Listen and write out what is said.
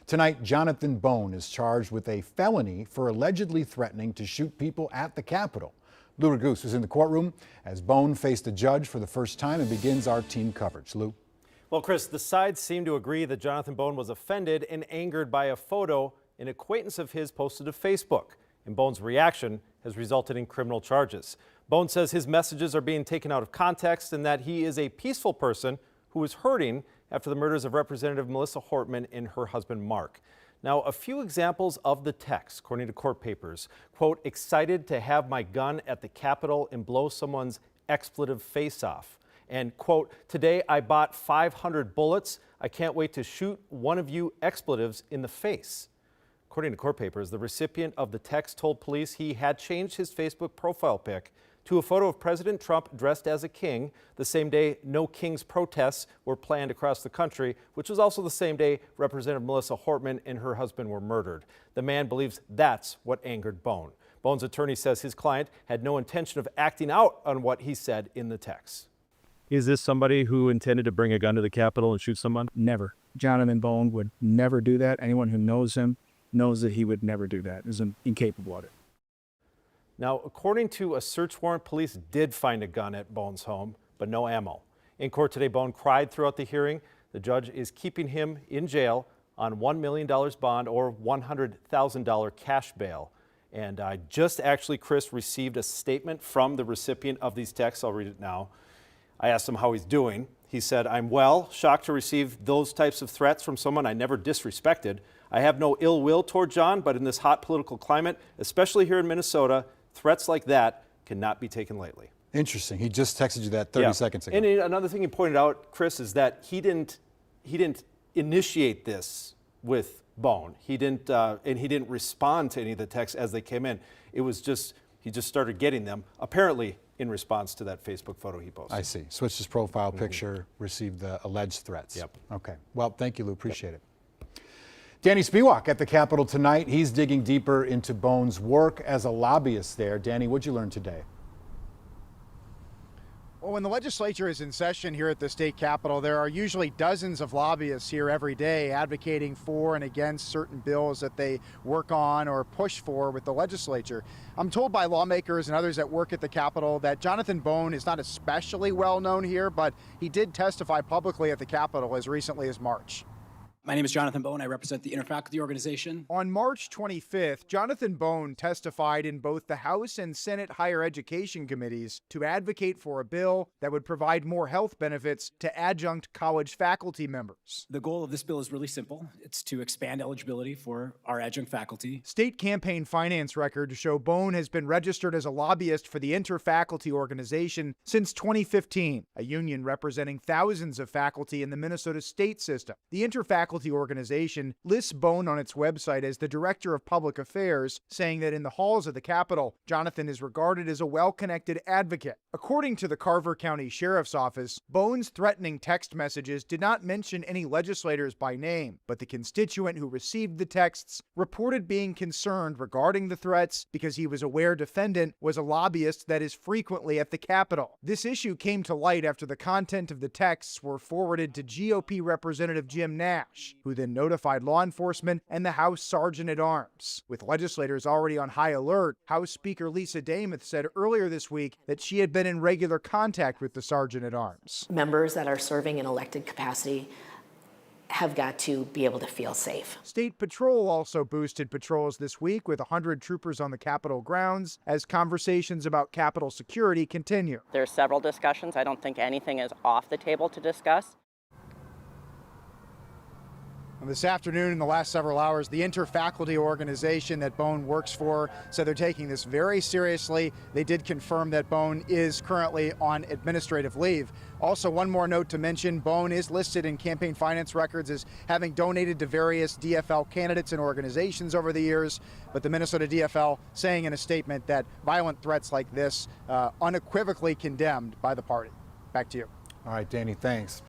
Tonight, Jonathan Bone is charged with a felony for allegedly threatening to shoot people at the Capitol. Lou Raguse was in the courtroom as Bone faced a judge for the first time and begins our team coverage. Lou. Well, Chris, the sides seem to agree that Jonathan Bone was offended and angered by a photo an acquaintance of his posted to Facebook. And Bone's reaction has resulted in criminal charges. Bone says his messages are being taken out of context and that he is a peaceful person who is hurting after the murders of Representative Melissa Hortman and her husband Mark. Now, a few examples of the text, according to court papers, quote, excited to have my gun at the Capitol and blow someone's expletive face off. And quote, today I bought 500 bullets. I can't wait to shoot one of you expletives in the face. According to court papers, the recipient of the text told police he had changed his Facebook profile pic to a photo of President Trump dressed as a king, the same day No Kings protests were planned across the country, which was also the same day Representative Melissa Hortman and her husband were murdered. The man believes that's what angered Bone. Bone's attorney says his client had no intention of acting out on what he said in the text. Is this somebody who intended to bring a gun to the Capitol and shoot someone? Never. Jonathan Bone would never do that. Anyone who knows him knows that he would never do that. Is incapable of it. Now, according to a search warrant, police did find a gun at Bone's home, but no ammo. In court today, Bone cried throughout the hearing. The judge is keeping him in jail on $1 million bond or $100,000 cash bail. And I just actually, Chris, received a statement from the recipient of these texts. I'll read it now. I asked him how he's doing. He said, I'm well, shocked to receive those types of threats from someone I never disrespected. I have no ill will toward John, but in this hot political climate, especially here in Minnesota, threats like that cannot be taken lightly. Interesting. He just texted you that 30 seconds ago. And another thing he pointed out, Chris, is that he didn't initiate this with Bone. He didn't respond to any of the texts as they came in. It was just, he just started getting them, apparently in response to that Facebook photo he posted. I see. Switched his profile picture, received the alleged threats. Yep. Okay. Well, thank you, Lou. Appreciate it. Danny Spiewak at the Capitol tonight. He's digging deeper into Bone's work as a lobbyist there. Danny, what'd you learn today? Well, when the legislature is in session here at the state capitol, there are usually dozens of lobbyists here every day advocating for and against certain bills that they work on or push for with the legislature. I'm told by lawmakers and others that work at the Capitol that Jonathan Bone is not especially well known here, but he did testify publicly at the Capitol as recently as March. My name is Jonathan Bone. I represent the Interfaculty Organization. On March 25th, Jonathan Bone testified in both the House and Senate Higher Education Committees to advocate for a bill that would provide more health benefits to adjunct college faculty members. The goal of this bill is really simple. It's to expand eligibility for our adjunct faculty. State campaign finance records show Bone has been registered as a lobbyist for the Interfaculty Organization since 2015, a union representing thousands of faculty in the Minnesota state system. The Interfaculty Organization lists Bone on its website as the Director of Public Affairs, saying that in the halls of the Capitol, Jonathan is regarded as a well-connected advocate. According to the Carver County Sheriff's Office, Bone's threatening text messages did not mention any legislators by name, but the constituent who received the texts reported being concerned regarding the threats because he was aware defendant was a lobbyist that is frequently at the Capitol. This issue came to light after the content of the texts were forwarded to GOP Representative Jim Nash, who then notified law enforcement and the House Sergeant-at-Arms. With legislators already on high alert, House Speaker Lisa Demuth said earlier this week that she had been in regular contact with the Sergeant-at-Arms. Members that are serving in elected capacity have got to be able to feel safe. State Patrol also boosted patrols this week with 100 troopers on the Capitol grounds as conversations about Capitol security continue. There are several discussions. I don't think anything is off the table to discuss. This afternoon, in the last several hours, the Interfaculty Organization that Bone works for said they're taking this very seriously. They did confirm that Bone is currently on administrative leave. Also, one more note to mention, Bone is listed in campaign finance records as having donated to various DFL candidates and organizations over the years, but the Minnesota DFL saying in a statement that violent threats like this unequivocally condemned by the party. Back to you. All right, Danny, thanks.